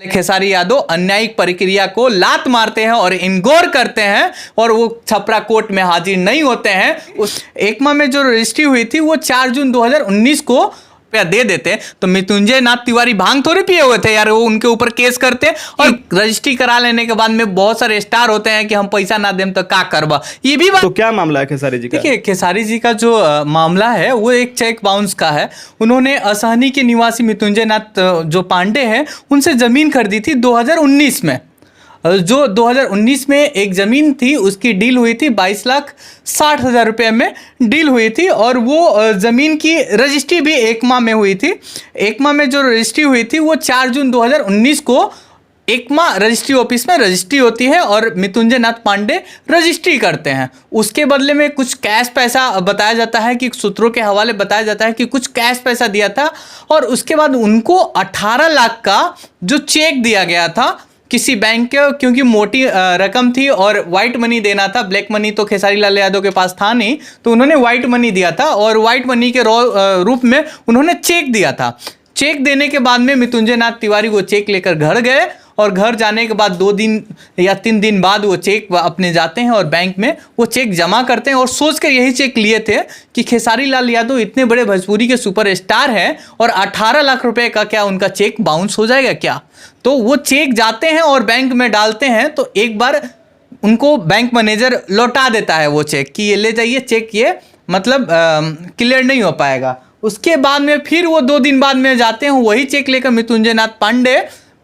खेसारी यादव अन्यायिक प्रक्रिया को लात मारते हैं और इग्नोर करते हैं और वो छपरा कोर्ट में हाजिर नहीं होते हैं। उस एकमा में जो रजिस्ट्री हुई थी वो 4 जून 2019 को दे देते तो मृत्युंजय नाथ तिवारी भांग थोड़ी पिए हुए थे यार, वो उनके ऊपर केस करते और रजिस्ट्री करा लेने के बाद में बहुत सारे स्टार होते हैं कि हम पैसा ना दें तो का करवा। ये भी तो क्या मामला है खेसारी जी का? देखिए खेसारी जी का जो मामला है वो एक चेक बाउंस का है। उन्होंने असहनी के निवासी मृत्युंजय नाथ जो पांडे हैं उनसे जमीन खरीदी थी 2019 में। जो 2019 में एक ज़मीन थी उसकी डील हुई थी 22,60,000 रुपये में डील हुई थी और वो ज़मीन की रजिस्ट्री भी एकमा में हुई थी। एकमा में जो रजिस्ट्री हुई थी वो 4 जून 2019 को एकमा रजिस्ट्री ऑफिस में रजिस्ट्री होती है और मृत्युंजय नाथ पांडे रजिस्ट्री करते हैं। उसके बदले में कुछ कैश पैसा बताया जाता है कि सूत्रों के हवाले बताया जाता है कि कुछ कैश पैसा दिया था और उसके बाद उनको 18 लाख का जो चेक दिया गया था किसी बैंक के, क्योंकि मोटी रकम थी और वाइट मनी देना था। ब्लैक मनी तो खेसारी लाल यादव के पास था नहीं, तो उन्होंने वाइट मनी दिया था और वाइट मनी के रूप में उन्होंने चेक दिया था। चेक देने के बाद में मृत्युंजय नाथ तिवारी वो चेक लेकर घर गए और घर जाने के बाद 2 दिन या 3 दिन बाद वो चेक अपने जाते हैं और बैंक में वो चेक जमा करते हैं और सोच कर यही चेक लिए थे कि खेसारी लाल यादव इतने बड़े भोजपुरी के सुपरस्टार हैं और 18 लाख रुपए का क्या उनका चेक बाउंस हो जाएगा क्या। तो वो चेक जाते हैं और बैंक में डालते हैं तो एक बार उनको बैंक मैनेजर लौटा देता है वो चेक कि ये ले जाइए, चेक ये मतलब क्लियर नहीं हो पाएगा। उसके बाद में फिर वो 2 दिन बाद में जाते हैं वही चेक लेकर मृत्युंजय नाथ पांडे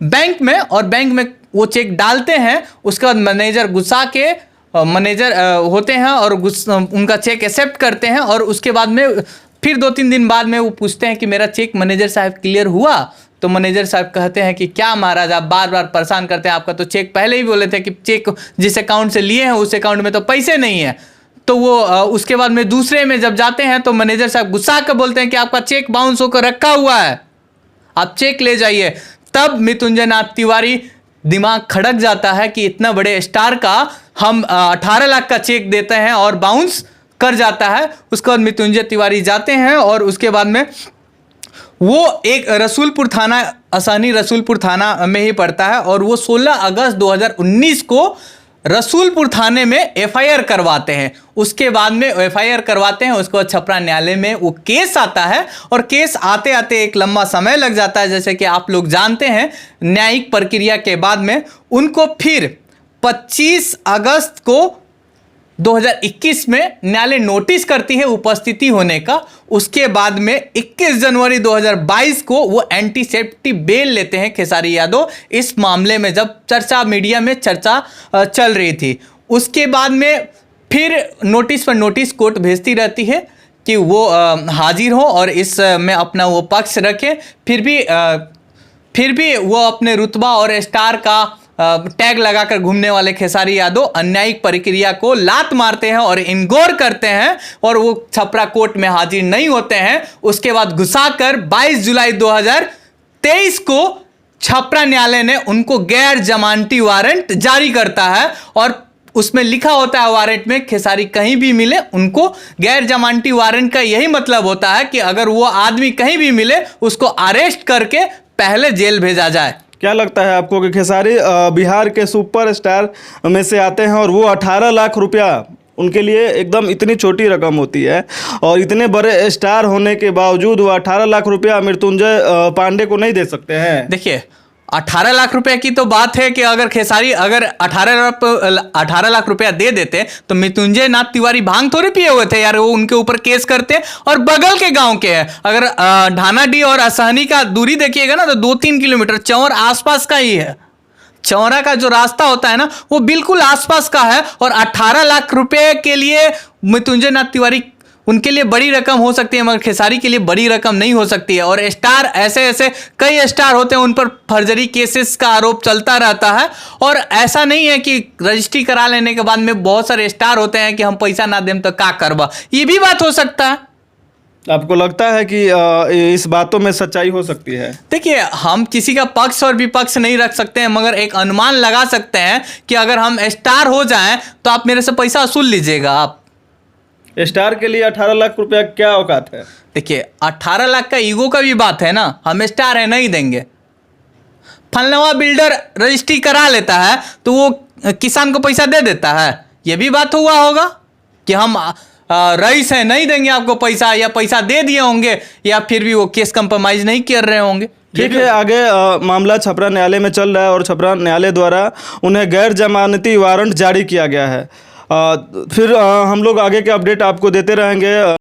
बैंक में और बैंक में वो चेक डालते हैं। उसके बाद मैनेजर गुस्सा के मैनेजर होते हैं और उनका चेक एक्सेप्ट करते हैं और उसके बाद में फिर 2-3 दिन बाद में वो पूछते हैं कि मेरा चेक मैनेजर साहब क्लियर हुआ। तो मैनेजर साहब कहते हैं कि क्या महाराज आप बार बार परेशान करते हैं, आपका तो चेक पहले ही बोले थे कि चेक जिस अकाउंट से लिए हैं उस अकाउंट में तो पैसे नहीं है। तो वो उसके बाद में दूसरे में जब जाते हैं तो मैनेजर साहब गुस्सा कर बोलते हैं कि आपका चेक बाउंस होकर रखा हुआ है, आप चेक ले जाइए। तब मृत्युंजय नाथ तिवारी दिमाग खड़क जाता है कि इतना बड़े स्टार का हम 18 लाख का चेक देते हैं और बाउंस कर जाता है। उसके बाद मृत्युंजय तिवारी जाते हैं और उसके बाद में वो एक रसूलपुर थाना, असहनी रसूलपुर थाना में ही पड़ता है और वो 16 अगस्त 2019 को रसूलपुर थाने में एफआईआर करवाते हैं। उसके बाद में एफआईआर करवाते हैं, उसके बाद छपरा न्यायालय में वो केस आता है और केस आते आते एक लंबा समय लग जाता है। जैसे कि आप लोग जानते हैं न्यायिक प्रक्रिया के बाद में उनको फिर 25 अगस्त को 2021 में न्यायालय नोटिस करती है उपस्थिति होने का। उसके बाद में 21 जनवरी 2022 को वो एंटी सेफ्टी बेल लेते हैं खेसारी यादव। इस मामले में जब चर्चा मीडिया में चर्चा चल रही थी, उसके बाद में फिर नोटिस पर नोटिस कोर्ट भेजती रहती है कि वो हाजिर हो और इस में अपना वो पक्ष रखें। फिर भी वो अपने रुतबा और स्टार का टैग लगाकर घूमने वाले खेसारी यादव अन्यायिक प्रक्रिया को लात मारते हैं और इग्नोर करते हैं और वो छपरा कोर्ट में हाजिर नहीं होते हैं। उसके बाद घुसाकर 22 जुलाई 2023 को छपरा न्यायालय ने उनको गैर जमानती वारंट जारी करता है और उसमें लिखा होता है वारंट में खेसारी कहीं भी मिले उनको। गैर जमानती वारंट का यही मतलब होता है कि अगर वो आदमी कहीं भी मिले उसको अरेस्ट करके पहले जेल भेजा जाए। क्या लगता है आपको कि खेसारी बिहार के सुपरस्टार में से आते हैं और वो 18 लाख रुपया उनके लिए एकदम इतनी छोटी रकम होती है और इतने बड़े स्टार होने के बावजूद वो 18 लाख रुपया मृत्युंजय पांडे को नहीं दे सकते हैं? देखिए 18 लाख रुपए की तो बात है कि अगर खेसारी अगर 18 लाख रुपया दे देते तो मृत्युंजय नाथ तिवारी भांग थोड़ी पिए हुए थे यार, वो उनके ऊपर केस करते और बगल के गांव के हैं। अगर ढानाडीह और असहनी का दूरी देखिएगा ना तो 2-3 किलोमीटर चौर आसपास का ही है। चौरा का जो रास्ता होता है ना वो बिल्कुल आसपास का है और 18 लाख रुपए के लिए मृत्युंजय नाथ तिवारी उनके लिए बड़ी रकम हो सकती है मगर खेसारी के लिए बड़ी रकम नहीं हो सकती है। और स्टार ऐसे कई स्टार होते हैं उन पर फर्जरी केसेस का आरोप चलता रहता है और ऐसा नहीं है कि रजिस्ट्री करा लेने के बाद में बहुत सारे स्टार होते हैं कि हम पैसा ना दें तो का करवा। ये भी बात हो सकता है। आपको लगता है कि इस बातों में सच्चाई हो सकती है? देखिए हम किसी का पक्ष और विपक्ष नहीं रख सकते हैं मगर एक अनुमान लगा सकते हैं कि अगर हम स्टार हो जाएं तो आप मेरे से पैसा वसूल लीजिएगा। आप स्टार के लिए 18 लाख रुपया क्या औकात है? देखिए 18 लाख का ईगो का भी बात है ना, हम स्टार है नहीं देंगे। फलनवा बिल्डर रजिस्ट्री करा लेता है तो वो किसान को पैसा दे देता है। ये भी बात हुआ होगा कि हम रईस है नहीं देंगे आपको पैसा, या पैसा दे दिए होंगे, या फिर भी वो केस कंप्रोमाइज नहीं कर रहे होंगे। ठीक है, आगे मामला छपरा न्यायालय में चल रहा है और छपरा न्यायालय द्वारा उन्हें गैर जमानती वारंट जारी किया गया है। फिर हम लोग आगे के अपडेट आपको देते रहेंगे।